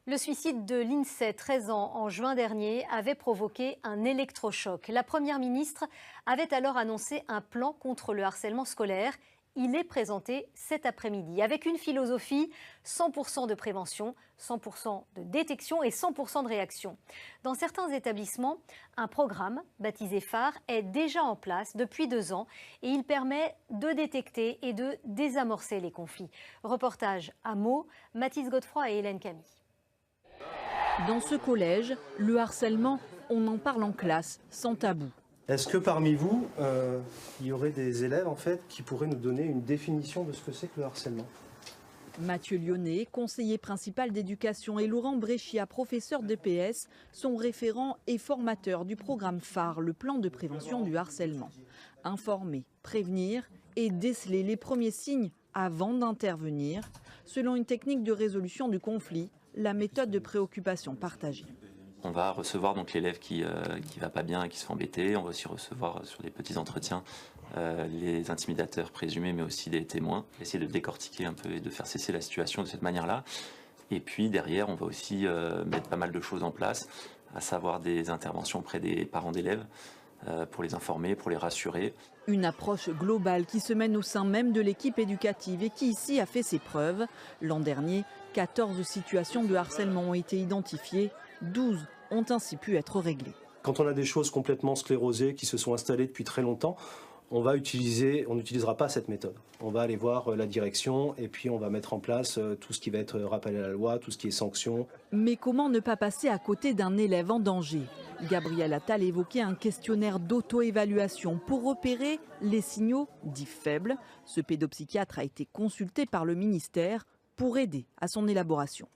Le suicide de Lindsay, 13 ans, en juin dernier, avait provoqué un électrochoc. La Première ministre avait alors annoncé un plan contre le harcèlement scolaire. Il est présenté cet après-midi avec une philosophie 100% de prévention, 100% de détection et 100% de réaction. Dans certains établissements, un programme baptisé phare est déjà en place depuis 2 ans et il permet de détecter et de désamorcer les conflits. Reportage à Meaux, Mathis Godefroy et Hélène Camille. Dans ce collège, le harcèlement, on en parle en classe, sans tabou. Est-ce que parmi vous, il y aurait des élèves en fait, qui pourraient nous donner une définition de ce que c'est que le harcèlement ? Mathieu Lyonnais, conseiller principal d'éducation, et Laurent Bréchia, professeur d'EPS, sont référents et formateurs du programme phare, le plan de prévention du harcèlement. Informer, prévenir et déceler les premiers signes avant d'intervenir, selon une technique de résolution du conflit, la méthode de préoccupation partagée. On va recevoir donc l'élève qui va pas bien et qui se fait embêter. On va aussi recevoir sur des petits entretiens les intimidateurs présumés, mais aussi des témoins. Essayer de décortiquer un peu et de faire cesser la situation de cette manière-là. Et puis derrière, on va aussi mettre pas mal de choses en place, à savoir des interventions auprès des parents d'élèves pour les informer, pour les rassurer. Une approche globale qui se mène au sein même de l'équipe éducative et qui ici a fait ses preuves. L'an dernier, 14 situations de harcèlement ont été identifiées, 12 ont ainsi pu être réglées. Quand on a des choses complètement sclérosées qui se sont installées depuis très longtemps, on n'utilisera pas cette méthode. On va aller voir la direction et puis on va mettre en place tout ce qui va être rappel à la loi, tout ce qui est sanctions. Mais comment ne pas passer à côté d'un élève en danger ? Gabriel Attal évoquait un questionnaire d'auto-évaluation pour repérer les signaux dits faibles. Ce pédopsychiatre a été consulté par le ministère pour aider à son élaboration.